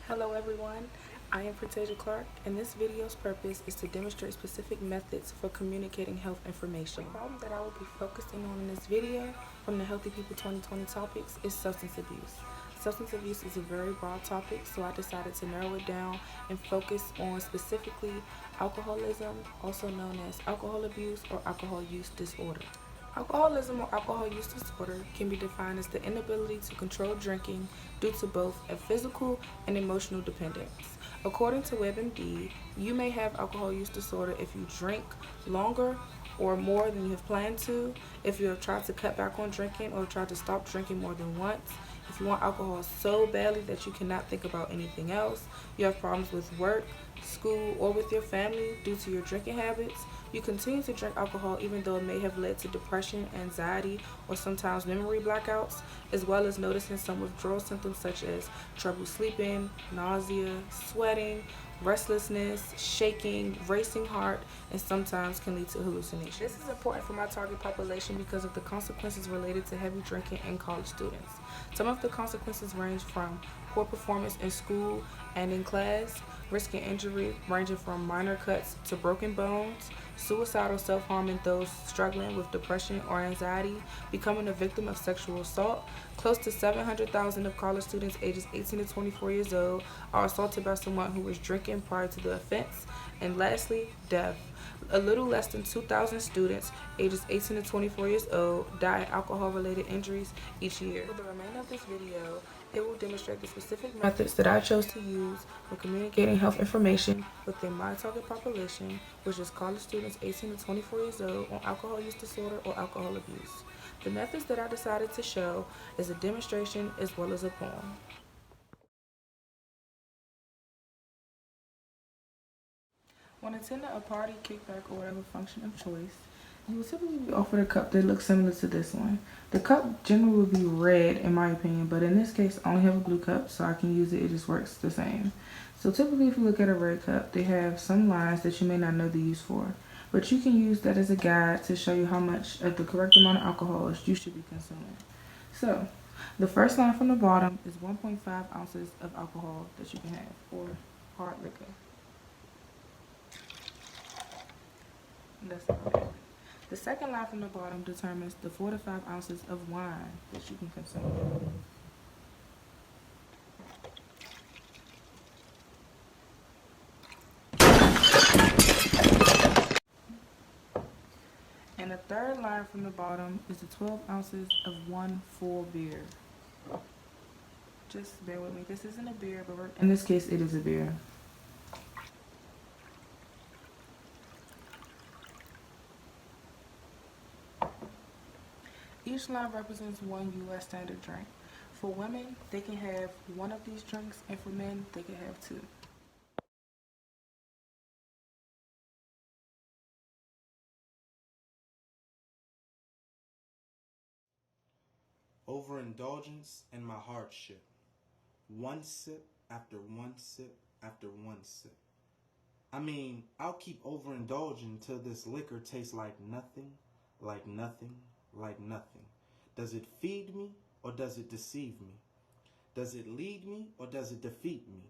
Hello everyone, I am Pretasia Clark, and this video's purpose is to demonstrate specific methods for communicating health information. The problem that I will be focusing on in this video from the Healthy People 2020 topics is substance abuse. Substance abuse is a very broad topic, so I decided to narrow it down and focus on specifically alcoholism, also known as alcohol abuse or alcohol use disorder. Alcoholism or alcohol use disorder can be defined as the inability to control drinking due to both a physical and emotional dependence. According to WebMD, you may have alcohol use disorder if you drink longer or more than you have planned to, if you have tried to cut back on drinking or tried to stop drinking more than once, if you want alcohol so badly that you cannot think about anything else, you have problems with work, school, or with your family due to your drinking habits, you continue to drink alcohol even though it may have led to depression, anxiety, or sometimes memory blackouts, as well as noticing some withdrawal symptoms such as trouble sleeping, nausea, sweating, restlessness, shaking, racing heart, and sometimes can lead to hallucinations. This is important for my target population because of the consequences related to heavy drinking in college students. Some of the consequences range from poor performance in school and in class, risking injury ranging from minor cuts to broken bones, suicidal self-harm in those struggling with depression or anxiety, becoming a victim of sexual assault. Close to 700,000 of college students ages 18 to 24 years old are assaulted by someone who was drinking prior to the offense. And lastly, death. A little less than 2,000 students ages 18 to 24 years old die in alcohol-related injuries each year. For the remainder of this video, it will demonstrate the specific methods that I chose to use for communicating health information within my target population, which is college students 18 to 24 years old on alcohol use disorder or alcohol abuse. The methods that I decided to show is a demonstration as well as a poem. When attending a party, kickback, or whatever function of choice, you will typically be offered a cup that looks similar to this one. The cup generally will be red in my opinion, but in this case I only have a blue cup so I can use it, it just works the same. So typically if you look at a red cup, they have some lines that you may not know the use for, but you can use that as a guide to show you how much of the correct amount of alcohol you should be consuming. So the first line from the bottom is 1.5 ounces of alcohol that you can have, or hard liquor. That's about it. The second line from the bottom determines the 4 to 5 ounces of wine that you can consume. And the third line from the bottom is the 12 ounces of one full beer. Just bear with me. This isn't a beer, but in this case, it is a beer. Each line represents one U.S. standard drink. For women, they can have one of these drinks, and for men, they can have two. Overindulgence and my hardship. One sip after one sip after one sip. I mean, I'll keep overindulging till this liquor tastes like nothing, like nothing, like nothing. Does it feed me or does it deceive me? Does it lead me or does it defeat me?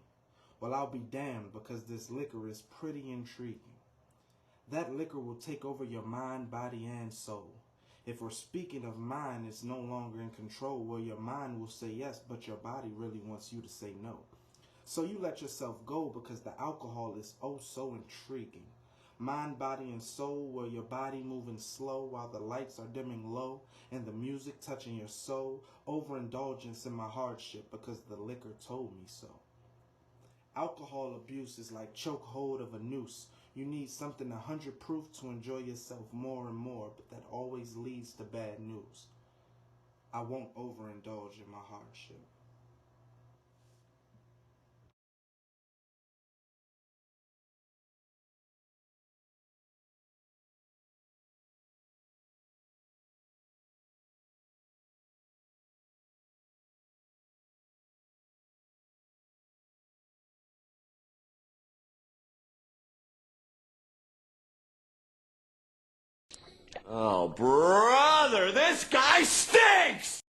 Well, I'll be damned because this liquor is pretty intriguing. That liquor will take over your mind, body, and soul. If we're speaking of mind, it's no longer in control, where your mind will say yes, but your body really wants you to say no. So you let yourself go because the alcohol is oh so intriguing. Mind, body, and soul, where your body moving slow while the lights are dimming low and the music touching your soul. Overindulgence in my hardship because the liquor told me so. Alcohol abuse is like chokehold of a noose. You need something 100 proof to enjoy yourself more and more, but that always leads to bad news. I won't overindulge in my hardship. Oh, brother, this guy stinks!